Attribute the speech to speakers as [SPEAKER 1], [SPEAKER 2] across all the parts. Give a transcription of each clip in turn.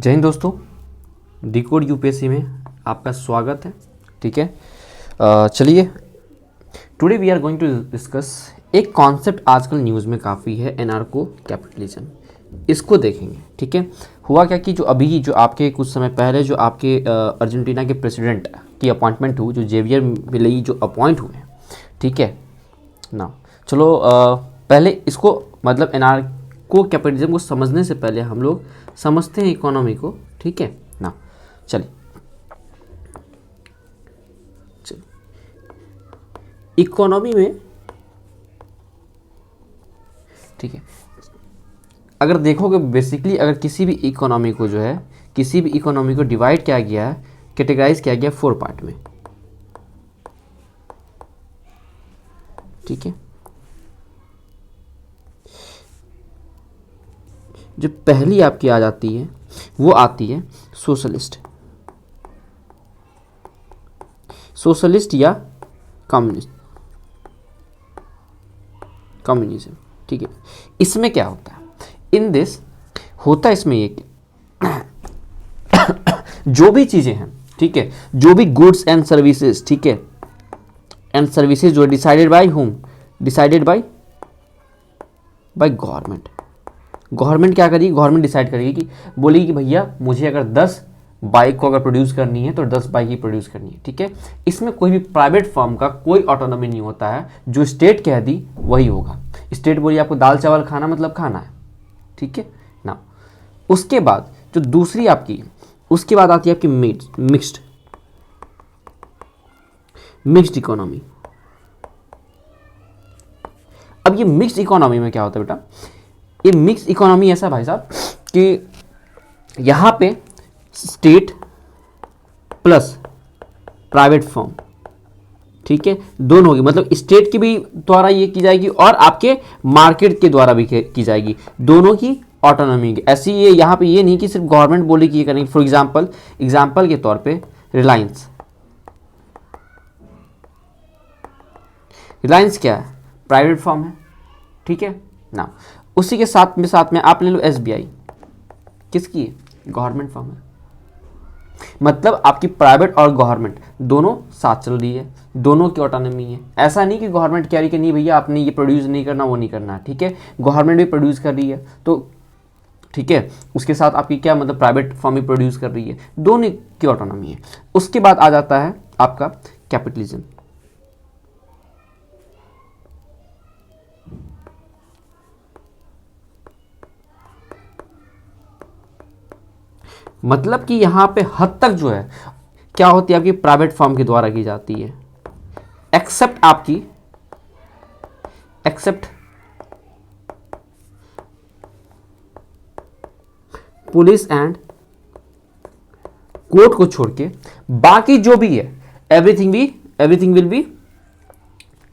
[SPEAKER 1] जय हिंद दोस्तों, decode UPSC में आपका स्वागत है। ठीक है, चलिए today we are going to discuss एक कॉन्सेप्ट आजकल न्यूज़ में काफ़ी है, एनार्को कैपिटलिज्म। इसको देखेंगे। ठीक है, हुआ क्या कि जो आपके कुछ समय पहले जो आपके अर्जेंटीना के प्रेसिडेंट की अपॉइंटमेंट हुई, जो जेवियर मिलेई जो अपॉइंट हुए हैं। ठीक है ना, चलो पहले इसको मतलब एनार्को कैपिटलिज्म को समझने से पहले हम लोग समझते हैं इकोनॉमी को। ठीक है ना, चलिए इकोनॉमी में, ठीक है, अगर देखोगे बेसिकली अगर किसी भी इकोनॉमी को जो है किसी भी इकोनॉमी को डिवाइड किया गया है, कैटेगराइज किया गया 4 पार्ट में। ठीक है, जो पहली आपकी आ जाती है वो आती है सोशलिस्ट या कम्युनिज्म। ठीक है, इसमें क्या होता है, इन दिस होता है इसमें ये कि जो भी चीजें हैं, ठीक है, जो भी गुड्स एंड सर्विसेज, ठीक है, एंड सर्विसेज जो decided by whom, decided by government. Government क्या करेगी, गवर्नमेंट डिसाइड करेगी कि बोलेगी कि भैया मुझे अगर 10 बाइक को अगर प्रोड्यूस करनी है तो 10 बाइक ही प्रोड्यूस करनी है। ठीक है, इसमें कोई भी प्राइवेट फर्म का कोई ऑटोनॉमी नहीं होता है, जो स्टेट कह दी वही होगा। स्टेट बोली आपको दाल चावल खाना मतलब खाना है। ठीक है ना, उसके बाद जो दूसरी आपकी, उसके बाद आती है आपकी मिक्स्ड इकोनॉमी। अब ये मिक्स्ड इकोनॉमी में क्या होता है बेटा, ये मिक्स इकोनॉमी ऐसा भाई साहब कि यहां पे स्टेट प्लस प्राइवेट फर्म, ठीक है, दोनों होगी। मतलब स्टेट की भी द्वारा ये की जाएगी और आपके मार्केट के द्वारा भी की जाएगी, दोनों की ऑटोनॉमी की। ऐसी ये यहाँ पे ये नहीं कि सिर्फ गवर्नमेंट बोले कि ये करेंगे। फॉर एग्जाम्पल के तौर पे रिलायंस क्या है, प्राइवेट फर्म है। ठीक है ना, उसी के साथ में आप ले लो एसबीआई, किसकी है, गवर्नमेंट फर्म है। मतलब आपकी प्राइवेट और गवर्नमेंट दोनों साथ चल रही है, दोनों की ऑटोनॉमी है। ऐसा नहीं कि गवर्नमेंट कह रही कि नहीं भैया आपने ये प्रोड्यूस नहीं करना, वो नहीं करना है। ठीक है, गवर्नमेंट भी प्रोड्यूस कर रही है तो ठीक है, उसके साथ आपकी क्या मतलब प्राइवेट फर्म भी प्रोड्यूस कर रही है, दोनों की ऑटोनॉमी है। उसके बाद आ जाता है आपका कैपिटलिज्म। मतलब कि यहां पे हद तक जो है क्या होती है आपकी प्राइवेट फर्म के द्वारा की जाती है, एक्सेप्ट पुलिस एंड कोर्ट को छोड़ के बाकी जो भी है एवरीथिंग विल बी,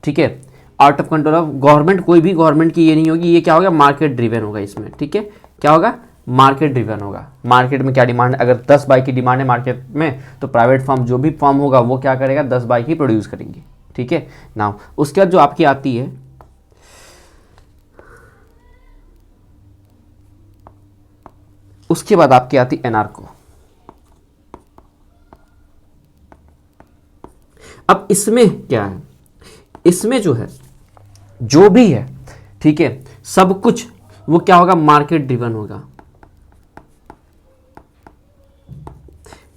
[SPEAKER 1] ठीक है, out of control of government. कोई भी गवर्नमेंट की ये नहीं होगी, ये क्या होगा, मार्केट ड्रिवन होगा इसमें। ठीक है, क्या होगा, मार्केट ड्रिवन होगा। मार्केट में क्या डिमांड है, अगर 10 बाइक की डिमांड है मार्केट में तो प्राइवेट फर्म जो भी फर्म होगा वो क्या करेगा, 10 बाइक ही प्रोड्यूस करेंगे। ठीक है ना, उसके बाद जो आपकी आती है उसके बाद आपकी आती एनार्को। अब इसमें क्या है, इसमें जो है जो भी है, ठीक है, सब कुछ वो क्या होगा, मार्केट ड्रिवन होगा।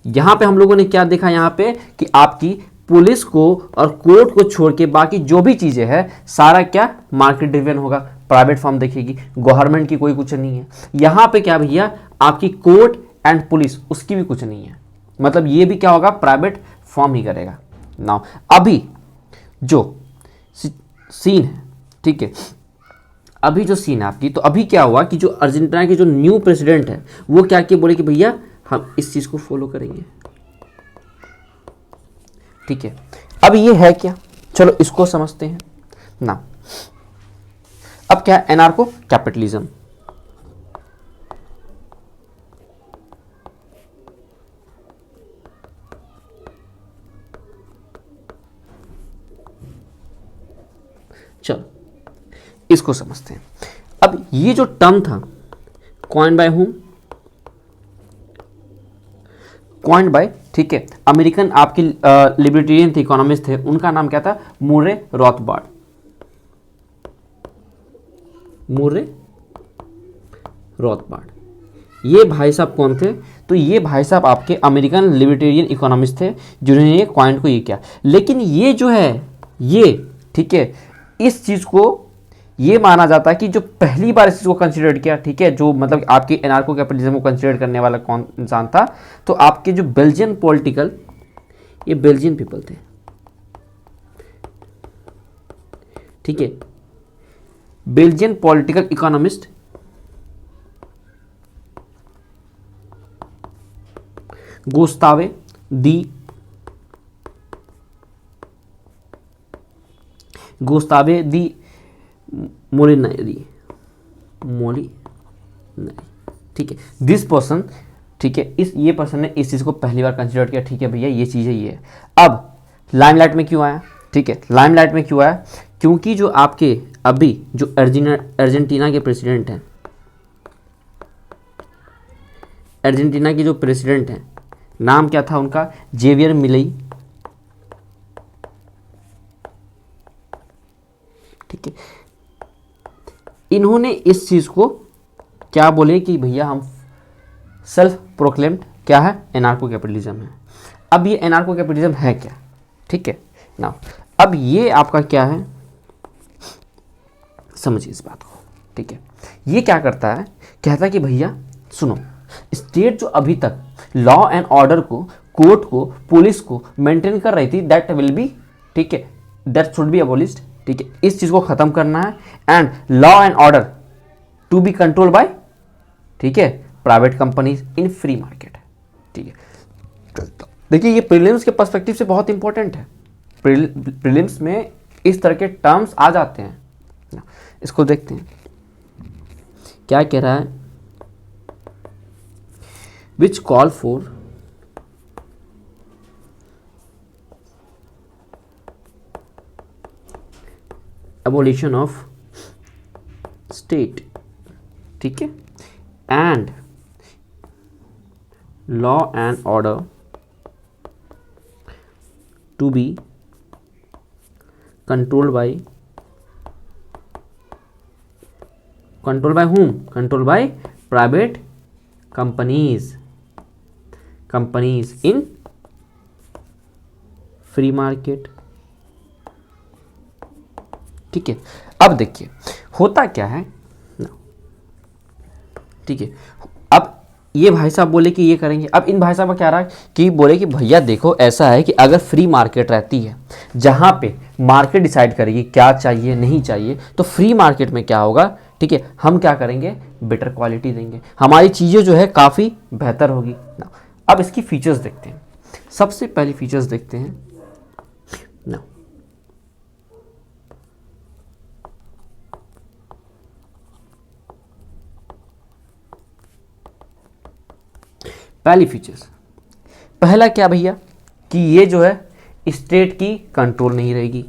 [SPEAKER 1] यहां पे हम लोगों ने क्या देखा, यहां पे कि आपकी पुलिस को और कोर्ट को छोड़ के बाकी जो भी चीजें हैं सारा क्या मार्केट ड्रिवन होगा, प्राइवेट फर्म देखेगी, गवर्नमेंट की कोई कुछ नहीं है। यहां पे क्या भैया, आपकी कोर्ट एंड पुलिस उसकी भी कुछ नहीं है। मतलब ये भी क्या होगा, प्राइवेट फर्म ही करेगा। नाउ अभी जो सीन है, ठीक है, अभी जो सीन है आपकी, तो अभी क्या हुआ कि जो अर्जेंटीना के जो न्यू प्रेसिडेंट है वो क्या किए, बोले कि भैया हम इस चीज को फॉलो करेंगे। ठीक है, अब ये है क्या, चलो इसको समझते हैं ना। अब क्या है, एनार्को कैपिटलिज्म। चलो इसको समझते हैं। अब ये जो टर्म था, coin by whom, coined by, ठीक है, अमेरिकन आपकी लिबर्टेरियन थे, इकोनॉमिस्ट थे, उनका नाम क्या था, मुर्रे रॉथबार्ड। मुर्रे रॉथबार्ड, ये भाई साहब कौन थे, तो ये भाई साहब आपके अमेरिकन लिबर्टेरियन इकोनॉमिस्ट थे जिन्होंने ये कॉइंड को ये किया। लेकिन ये जो है ये, ठीक है, इस चीज़ को ये माना जाता है कि जो पहली बार इस चीज़ को कंसिडर किया, ठीक है, जो मतलब आपके एनार्को कैपिटलिज्म को कंसिडर करने वाला कौन इंसान था, तो आपके जो बेल्जियन पॉलिटिकल, ये बेल्जियन पीपल थे, ठीक है, बेल्जियन पॉलिटिकल इकोनॉमिस्ट गुस्तावे दी मोलिनारी, ठीक है, दिस पर्सन, ठीक है, ये पर्सन ने इस चीज़ को पहली बार कंसिडर किया, ठीक है भैया ये चीज़ है, ये है। अब लाइमलाइट में क्यों आया, ठीक है, लाइमलाइट में क्यों आया, क्योंकि जो आपके अभी जो अर्जेंटीना के प्रेसिडेंट हैं, अर्जेंटीना के जो प्रेसिडेंट हैं, नाम क्या था उनका, जेवियर मिलेई, ठीक है, इन्होंने इस चीज को क्या बोले कि भैया हम सेल्फ प्रोक्लेम्ड क्या है, एनार्को कैपिटलिज्म है। अब ये एनार्को कैपिटलिज्म है क्या, ठीक है ना, अब ये आपका क्या है, समझिए इस बात को, ठीक है, ये क्या करता है, कहता है कि भैया सुनो, स्टेट जो अभी तक लॉ एंड ऑर्डर को, कोर्ट को, पुलिस को मेंटेन कर रही थी, दैट विल बी, ठीक है, दैट शुड बी अबोलिश्ड, ठीक है, इस चीज को खत्म करना है, and law and order to be control by, ठीक है, private companies in free market, ठीक है। देखिए ये प्रीलिम्स के पर्सपेक्टिव से बहुत इंपॉर्टेंट है, प्रीलिम्स में इस तरह के टर्म्स आ जाते हैं, इसको देखते हैं क्या कह रहा है, which call for abolition of state, ठीक है, and law and order to be controlled by whom, controlled by private companies in free market, ठीक है। अब देखिए होता क्या है ना, ठीक है, अब ये भाई साहब बोले कि ये करेंगे, अब इन भाई साहब का क्या रहा कि बोले कि भैया देखो ऐसा है कि अगर फ्री मार्केट रहती है जहां पे मार्केट डिसाइड करेगी क्या चाहिए नहीं चाहिए, तो फ्री मार्केट में क्या होगा, ठीक है, हम क्या करेंगे, बेटर क्वालिटी देंगे, हमारी चीज़ें जो है काफ़ी बेहतर होगी ना। अब इसकी फीचर्स देखते हैं, सबसे पहली फीचर्स देखते हैं ना, पहली फीचर्स, पहला क्या भैया कि ये जो है स्टेट की कंट्रोल नहीं रहेगी,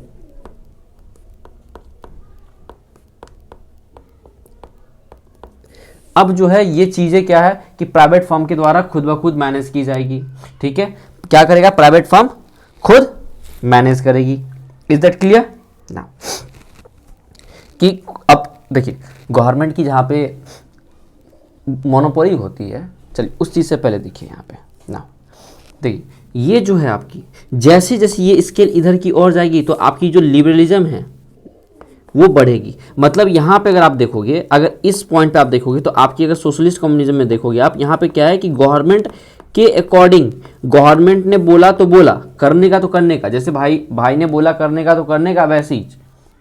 [SPEAKER 1] अब जो है ये चीजें क्या है कि प्राइवेट फर्म के द्वारा खुद ब खुद मैनेज की जाएगी, ठीक है, क्या करेगा प्राइवेट फर्म, खुद मैनेज करेगी, इज दैट क्लियर ना, कि अब देखिए गवर्नमेंट की जहाँ पे मोनोपोली होती है, चलिए उस चीज़ से पहले देखिए यहाँ पे ना, देखिए ये जो है आपकी जैसे जैसे ये स्केल इधर की ओर जाएगी तो आपकी जो लिबरलिज्म है वो बढ़ेगी। मतलब यहाँ पे अगर आप देखोगे, अगर इस पॉइंट पे आप देखोगे तो आपकी अगर सोशलिस्ट कम्युनिज्म में देखोगे आप, यहाँ पे क्या है कि गवर्नमेंट के अकॉर्डिंग, गवर्नमेंट ने बोला तो बोला, करने का तो करने का, जैसे भाई ने बोला करने का तो करने का, वैसे ही,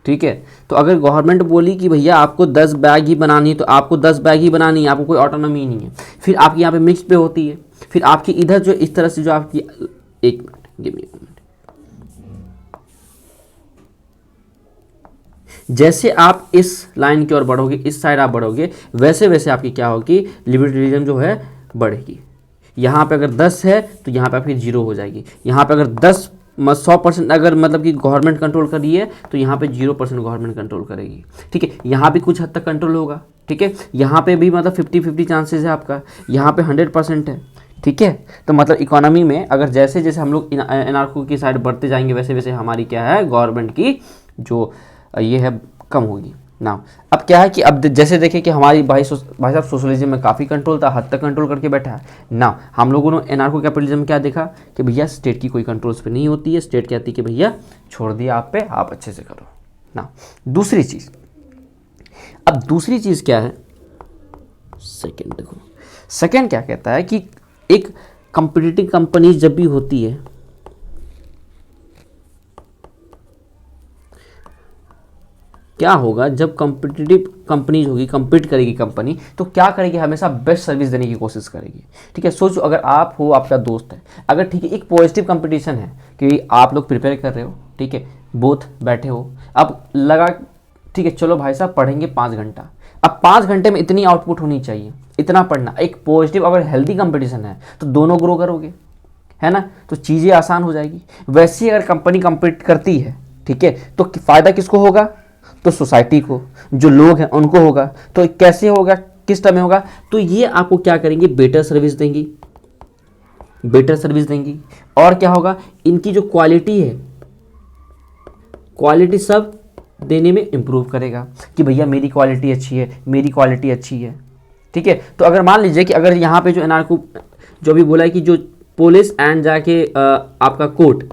[SPEAKER 1] ठीक है। तो अगर गवर्नमेंट बोली कि भैया आपको 10 बैग ही बनानी है तो आपको 10 बैग ही बनानी है, आपको कोई ऑटोनॉमी नहीं है। फिर आपकी यहाँ पे मिक्स पे होती है, फिर आपकी इधर जो इस तरह से जो आपकी, एक मिनट गिव मी मिनट, जैसे आप इस लाइन की ओर बढ़ोगे, इस साइड आप बढ़ोगे, वैसे वैसे आपकी क्या होगी, लिबर्टरिज्म जो है बढ़ेगी। यहाँ पे अगर 10 है तो यहाँ पे आपकी 0 हो जाएगी। यहाँ पे अगर 100% अगर मतलब कि गवर्नमेंट कंट्रोल कर रही है तो यहाँ पे 0% गवर्नमेंट कंट्रोल करेगी, ठीक है। यहाँ भी कुछ हद तक कंट्रोल होगा, ठीक है। यहाँ पे भी मतलब 50-50 चांसेस है आपका, यहाँ पे 100% है, ठीक है। तो मतलब इकोनॉमी में अगर जैसे जैसे हम लोग एनार्को की साइड बढ़ते जाएंगे वैसे वैसे हमारी क्या है गवर्नमेंट की जो ये है कम होगी ना। अब क्या है कि अब जैसे देखें कि हमारी भाई साहब सोशलिज्म में काफ़ी कंट्रोल था, हद तक कंट्रोल करके बैठा है ना। हम लोगों ने एनार्को कैपिटलिज्म क्या देखा कि भैया स्टेट की कोई कंट्रोल पे नहीं होती है, स्टेट कहती है कि भैया छोड़ दिया आप पे, आप अच्छे से करो ना। दूसरी चीज़, अब दूसरी चीज़ क्या है, सेकंड देखो, सेकंड क्या कहता है कि एक कंपटीटिव कंपनी जब भी होती है क्या होगा, जब कॉम्पिटिटिव कंपनीज होगी, compete करेगी कंपनी, तो क्या करेगी, हमेशा बेस्ट सर्विस देने की कोशिश करेगी। ठीक है, सोचो अगर आप हो, आपका दोस्त है, अगर ठीक है एक पॉजिटिव कंपटीशन है कि आप लोग प्रिपेयर कर रहे हो, ठीक है, बोथ बैठे हो, अब लगा ठीक है चलो भाई साहब पढ़ेंगे 5 घंटा, अब 5 घंटे में इतनी आउटपुट होनी चाहिए, इतना पढ़ना, एक पॉजिटिव अगर हेल्दी कंपटीशन है तो दोनों ग्रो करोगे, है ना, तो चीज़ें आसान हो जाएगी। वैसे ही अगर कंपनी कम्पीट करती है, ठीक है, तो फ़ायदा किसको होगा, तो सोसाइटी को, जो लोग हैं उनको होगा। तो कैसे होगा, किस तरह में होगा, तो ये आपको क्या करेंगे, बेटर सर्विस देंगी, बेटर सर्विस देंगी। और क्या होगा, इनकी जो क्वालिटी है, क्वालिटी सब देने में इम्प्रूव करेगा कि भैया मेरी क्वालिटी अच्छी है, मेरी क्वालिटी अच्छी है। ठीक है, तो अगर मान लीजिए कि अगर यहाँ पे जो एनार्को जो भी बोला है कि जो पुलिस एंड जाके आपका कोर्ट,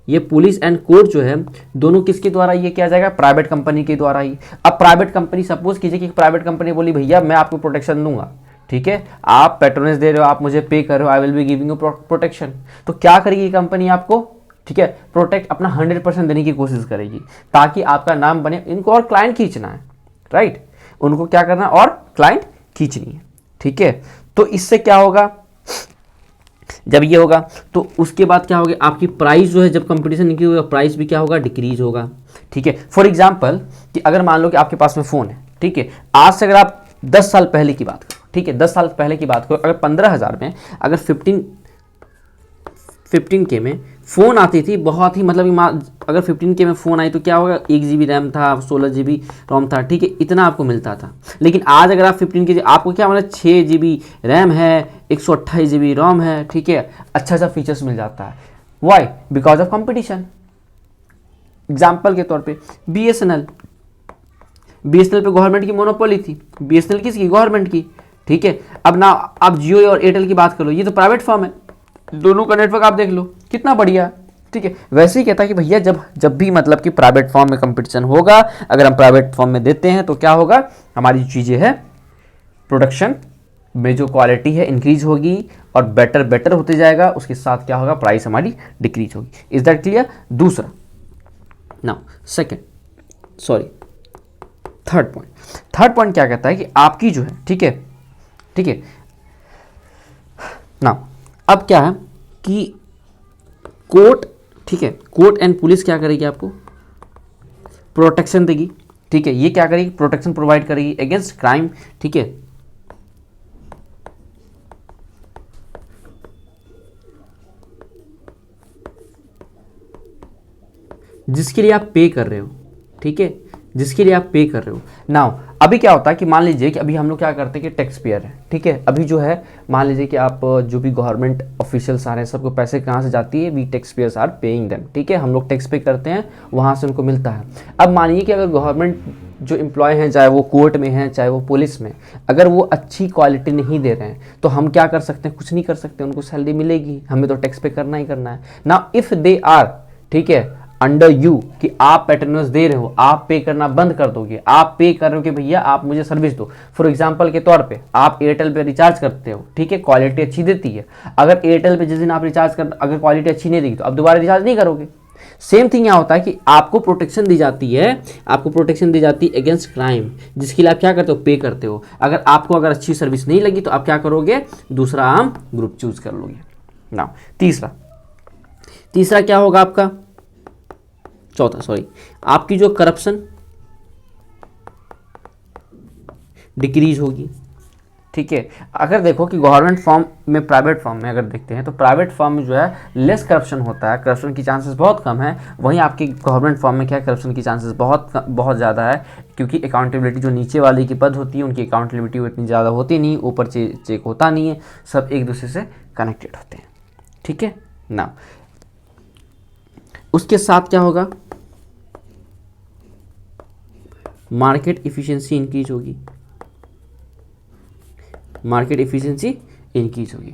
[SPEAKER 1] ये पुलिस एंड कोर्ट जो है दोनों किसके द्वारा ये किया जाएगा, प्राइवेट कंपनी के द्वारा ही। अब प्राइवेट कंपनी, सपोज कीजिए कि प्राइवेट कंपनी बोली भैया मैं आपको प्रोटेक्शन दूंगा, ठीक है, आप पेट्रोनेस दे रहे हो, आप मुझे पे कर रहे हो, I will be giving you protection. तो क्या करेगी कंपनी आपको, ठीक है, प्रोटेक्ट अपना 100% देने की कोशिश करेगी ताकि आपका नाम बने। इनको और क्लाइंट खींचना है, राइट, उनको क्या करना है, और क्लाइंट खींचनी है। ठीक है, तो इससे क्या होगा, जब ये होगा तो उसके बाद क्या होगा, आपकी प्राइस जो है, जब कंपटीशन निकली होगा प्राइस भी क्या होगा, डिक्रीज होगा। ठीक है, फॉर एग्जांपल कि अगर मान लो कि आपके पास में फ़ोन है, ठीक है, आज से अगर आप 10 साल पहले की बात करो, ठीक है, 10 साल पहले की बात करो, अगर 15,000 में अगर 15K में फ़ोन आती थी, बहुत ही मतलब अगर 15K में फ़ोन आई तो क्या होगा, 1 GB रैम था, 16 GB रोम था, ठीक है, इतना आपको मिलता था। लेकिन आज अगर आप 15K, आपको क्या मतलब 6 GB रैम है, 128 GB रोम है, ठीक है, अच्छा सा फीचर्स मिल जाता है। Why, because of competition. Example के तौर पे BSNL पे गवर्नमेंट की मोनोपोली थी, BSNL किसकी, गवर्नमेंट की। ठीक है, अब ना आप जियो और एयरटेल की बात करो, ये तो प्राइवेट फर्म है, दोनों का नेटवर्क आप देख लो कितना बढ़िया है। ठीक है, वैसे ही कहता है कि भैया जब भी मतलब कि प्राइवेट फॉर्म में कंपटीशन होगा, अगर हम प्राइवेट फॉर्म में देते हैं तो क्या होगा, हमारी चीज़ें हैं प्रोडक्शन में जो क्वालिटी है इंक्रीज होगी और बेटर होते जाएगा, उसके साथ क्या होगा, प्राइस हमारी डिक्रीज होगी। Is that clear. दूसरा, नाउ थर्ड पॉइंट क्या कहता है कि आपकी जो है, ठीक है नाउ, अब क्या है कि कोर्ट, ठीक है, कोर्ट एंड पुलिस क्या करेगी, आपको प्रोटेक्शन देगी। ठीक है, ये क्या करेगी, प्रोटेक्शन प्रोवाइड करेगी अगेंस्ट क्राइम। ठीक है, जिसके लिए आप पे कर रहे हो, ठीक है, जिसके लिए आप पे कर रहे हो। नाउ अभी क्या होता है कि मान लीजिए कि अभी हम लोग क्या करते हैं कि टैक्स पेयर है, ठीक है, अभी जो है मान लीजिए कि आप जो भी गवर्नमेंट ऑफिशियल्स आ रहे हैं, सबको पैसे कहाँ से जाती है, we taxpayers are paying them. ठीक है, हम लोग टैक्स पे करते हैं, वहाँ से उनको मिलता है। अब मानिए कि अगर गवर्नमेंट जो एम्प्लॉय हैं, चाहे वो कोर्ट में हैं चाहे वो पुलिस में, अगर वो अच्छी क्वालिटी नहीं दे रहे हैं तो हम क्या कर सकते हैं, कुछ नहीं कर सकते, उनको सैलरी मिलेगी, हमें तो टैक्स पे करना ही करना है ना। इफ़ दे आर, ठीक है, अंडर यू, कि आप पेट्रोनेस दे रहे हो, आप पे करना बंद कर दोगे, आप पे कर रहे हो कि भैया आप मुझे सर्विस दो। फॉर एग्जांपल के तौर पे आप एयरटेल पे रिचार्ज करते हो, ठीक है, क्वालिटी अच्छी देती है, अगर एयरटेल पे जिस दिन आप रिचार्ज कर, अगर क्वालिटी अच्छी नहीं देगी तो आप दोबारा रिचार्ज नहीं करोगे। सेम थिंग यहाँ होता है कि आपको प्रोटेक्शन दी जाती है, अगेंस्ट क्राइम, जिसके लिए आप क्या करते हो, पे करते हो। अगर आपको अगर अच्छी सर्विस नहीं लगी तो आप क्या करोगे, दूसरा आम ग्रुप चूज कर लोगे ना। तीसरा क्या होगा आपका, आपकी जो करप्शन डिक्रीज होगी। ठीक है। अगर देखो कि गवर्नमेंट फॉर्म में प्राइवेट फॉर्म में अगर देखते हैं तो प्राइवेट फॉर्म में जो है लेस करप्शन होता है, करप्शन की चांसेस बहुत कम है। वहीं आपकी गवर्नमेंट फॉर्म में क्या है, करप्शन की चांसेस बहुत ज़्यादा है, क्योंकि अकाउंटेबिलिटी जो नीचे वाली की पद होती है उनकी अकाउंटेबिलिटी उतनी ज़्यादा होती नहीं, ऊपर चेक होता नहीं है, सब एक दूसरे से कनेक्टेड होते हैं। ठीक है ना। उसके साथ क्या होगा, मार्केट इफिशिएंसी इंक्रीज होगी, मार्केट इफिशिएंसी इंक्रीज होगी।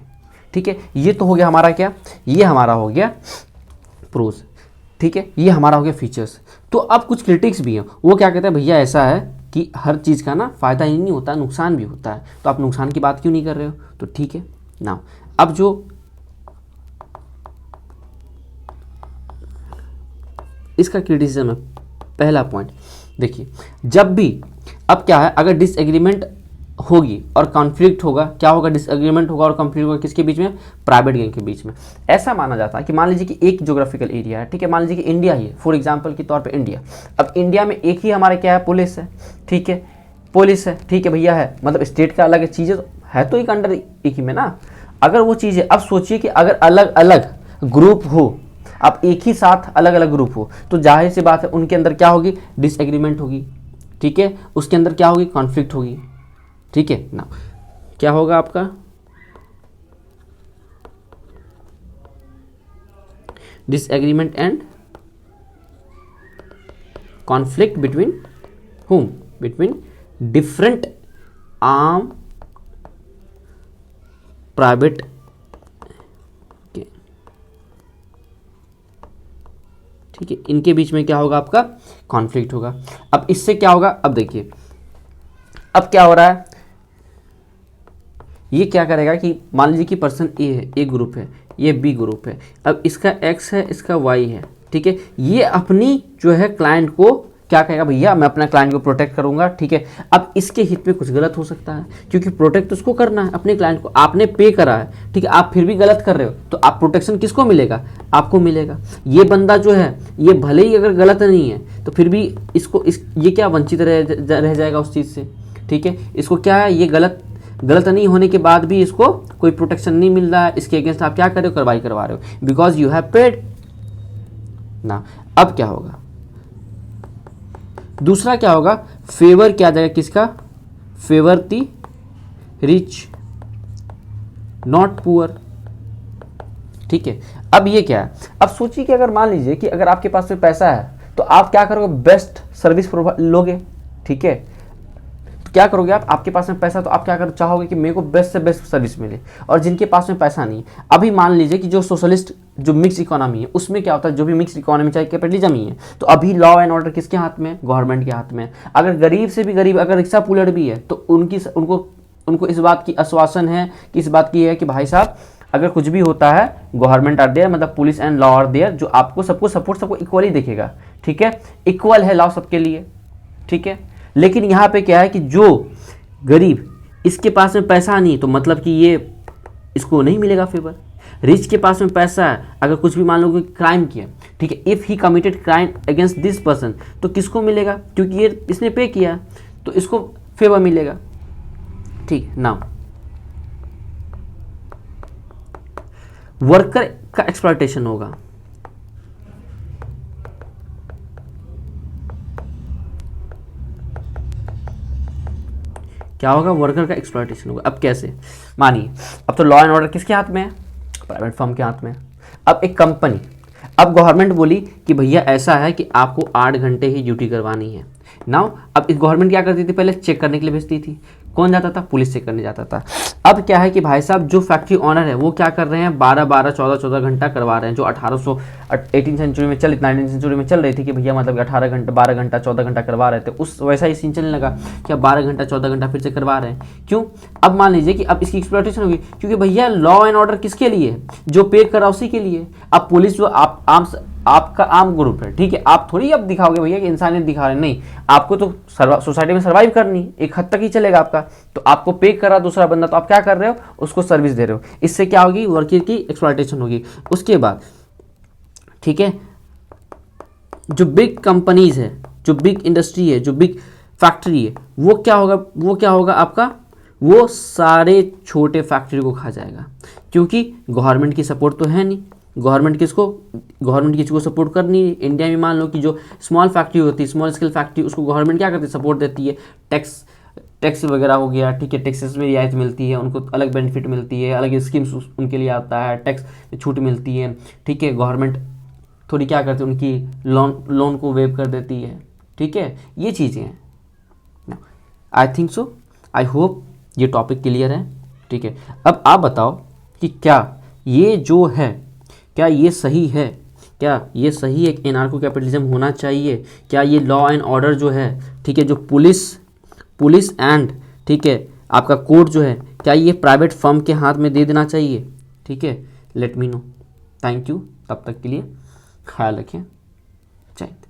[SPEAKER 1] ठीक है, ये तो हो गया हमारा क्या, ये हमारा हो गया प्रोज। ठीक है, ये हमारा हो गया फीचर्स। तो अब कुछ क्रिटिक्स भी हैं, वो क्या कहते हैं, भैया ऐसा है कि हर चीज़ का ना फ़ायदा ही नहीं होता, नुकसान भी होता है, तो आप नुकसान की बात क्यों नहीं कर रहे हो। तो ठीक है ना, अब जो इसका क्रिटिसिज्म है, पहला पॉइंट देखिए, जब भी अब क्या है, अगर डिसएग्रीमेंट होगी और कॉन्फ्लिक्ट होगा, क्या होगा, डिसएग्रीमेंट होगा और कॉन्फ्लिक्ट होगा किसके बीच में, प्राइवेट गैंग के बीच में। ऐसा माना जाता है कि मान लीजिए कि एक ज्योग्राफिकल एरिया है, ठीक है, मान लीजिए कि इंडिया ही है, फॉर एग्जांपल के तौर पे इंडिया। अब इंडिया में एक ही हमारे क्या है, पुलिस है, ठीक है, पुलिस है, ठीक है भैया है, मतलब स्टेट का अलग चीज़ें है तो एक अंडर एक ही में ना। अगर वो चीज़ें, अब सोचिए कि अगर अलग अलग ग्रुप हो, अब एक ही साथ अलग अलग ग्रुप हो, तो जाहिर सी बात है उनके अंदर क्या होगी, डिसएग्रीमेंट होगी। ठीक है, उसके अंदर क्या होगी, कॉन्फ्लिक्ट होगी। ठीक है ना, क्या होगा आपका, disagreement and conflict between whom, between different arm private. ठीक है, इनके बीच में क्या होगा, आपका कॉन्फ्लिक्ट होगा। अब इससे क्या होगा, अब देखिए अब क्या हो रहा है, ये क्या करेगा कि मान लीजिए कि पर्सन ए है, ए ग्रुप है, ये बी ग्रुप है, अब इसका एक्स है, इसका वाई है। ठीक है, ये अपनी जो है क्लाइंट को क्या कहेगा, भैया मैं अपना क्लाइंट को प्रोटेक्ट करूंगा। ठीक है, अब इसके हित में कुछ गलत हो सकता है, क्योंकि प्रोटेक्ट उसको करना है अपने क्लाइंट को, आपने पे करा है, ठीक है, आप फिर भी गलत कर रहे हो, तो आप प्रोटेक्शन किसको मिलेगा, आपको मिलेगा। ये बंदा जो है, ये भले ही अगर गलत नहीं है तो फिर भी ये क्या वंचित रह जाएगा उस चीज़ से। ठीक है, इसको क्या है, ये गलत नहीं होने के बाद भी इसको कोई प्रोटेक्शन नहीं मिल रहा है, इसके अगेंस्ट आप क्या कर रहे हो, कार्रवाई करवा रहे हो, बिकॉज यू हैव पेड ना। अब क्या होगा, दूसरा क्या होगा, फेवर क्या जाएगा, किसका, favour the rich not poor. ठीक है, अब ये क्या है, अब सोचिए कि अगर मान लीजिए कि अगर आपके पास में पैसा है तो आप क्या करोगे, बेस्ट सर्विस प्रोवाइड लोगे। ठीक है, तो क्या करोगे आप, आपके पास में पैसा तो आप क्या कर चाहोगे कि मेरे को बेस्ट से बेस्ट सर्विस मिले। और जिनके पास में पैसा नहीं, अभी मान लीजिए कि जो सोशलिस्ट जो मिक्स इकोनॉमी है, उसमें क्या होता है, जो भी मिक्स इकोनॉमी चाहे कैपिटलिज्म ही है, तो अभी लॉ एंड ऑर्डर किसके हाथ में, गवर्नमेंट के हाथ में। अगर गरीब से भी गरीब अगर रिक्शा पुलर भी है तो उनको इस बात की आश्वासन है कि इस बात की है कि भाई साहब अगर कुछ भी होता है, गवर्नमेंट आर देयर, मतलब police and law are there, जो आपको सबको सपोर्ट, सबको इक्वली देखेगा। ठीक है, इक्वल है लॉ सबके लिए। ठीक है, लेकिन यहाँ पे क्या है कि जो गरीब, इसके पास में पैसा नहीं, तो मतलब कि ये इसको नहीं मिलेगा फेवर। रिच के पास में पैसा है, अगर कुछ भी मान लो कि क्राइम किया, ठीक है, if he committed crime against this person, तो किसको मिलेगा, क्योंकि ये इसने पे किया तो इसको फेवर मिलेगा। ठीक, नाउ वर्कर का एक्सप्लॉयटेशन होगा। क्या होगा, वर्कर का एक्सप्लॉयटेशन होगा। अब कैसे, मानिए अब तो लॉ एंड ऑर्डर किसके हाथ में है, प्राइवेट फर्म के हाथ में। अब एक कंपनी, अब गवर्नमेंट बोली कि भैया ऐसा है कि आपको 8 घंटे ही ड्यूटी करवानी है। नाउ अब इस गवर्नमेंट क्या करती थी, पहले चेक करने के लिए भेजती थी, कौन जाता था, पुलिस चेक करने जाता था। अब क्या है कि भाई साहब जो फैक्ट्री ऑनर है वो क्या कर रहे हैं, 12 14 घंटा करवा रहे हैं, जो 18 सेंचुरी में 19 सेंचुरी में चल रही थी कि भैया मतलब 18 घंटा 12 घंटा 14 घंटा करवा रहे थे, उस वैसा ही सीन चलने लगा कि अब 12 घंटा 14 घंटा फिर से करवा रहे हैं। क्यों, अब मान लीजिए कि अब इसकी एक्सप्लॉयटेशन होगी, क्योंकि भैया लॉ एंड ऑर्डर किसके लिए है, जो पे करा उसी के लिए। अब पुलिस जो आपका आम ग्रुप है, ठीक है, आप थोड़ी अब दिखाओगे भैया कि इंसानियत दिखा रहे हैं, नहीं, आपको तो सोसाइटी में सर्वाइव करनी, एक हद तक ही चलेगा आपका, तो आपको पे कर रहा दूसरा बंदा, तो आप क्या कर रहे हो, उसको सर्विस दे रहे हो। इससे क्या होगी, वर्कर की एक्सप्लॉयटेशन होगी। उसके बाद ठीक है, जो बिग कंपनीज है, जो बिग इंडस्ट्री है, जो बिग फैक्ट्री है, वो क्या होगा आपका वो सारे छोटे फैक्ट्री को खा जाएगा, क्योंकि गवर्नमेंट की सपोर्ट तो है नहीं। गवर्नमेंट किसी को सपोर्ट कर नहीं। इंडिया में मान लो कि जो स्मॉल फैक्ट्री होती है, स्मॉल स्केल फैक्ट्री, उसको गवर्नमेंट क्या करती है, सपोर्ट देती है। टैक्स वगैरह हो गया, ठीक है, टैक्सेस में रियायत मिलती है, उनको अलग बेनिफिट मिलती है, अलग स्कीम्स उनके लिए आता है, टैक्स में छूट मिलती है, ठीक है। गवर्नमेंट थोड़ी क्या करती है, उनकी लोन को वेव कर देती है, ठीक है। ये चीज़ें हैं। I think so, I hope ये टॉपिक क्लियर है, ठीक है। अब आप बताओ कि क्या ये जो है, क्या ये सही है, क्या ये सही एक एनार्को कैपिटलिज्म होना चाहिए? क्या ये लॉ एंड ऑर्डर जो है, ठीक है, जो पुलिस एंड, ठीक है, आपका कोर्ट जो है, क्या ये प्राइवेट फर्म के हाथ में दे देना चाहिए? ठीक है, let me know. Thank you, तब तक के लिए ख्याल रखें। जय हिंद।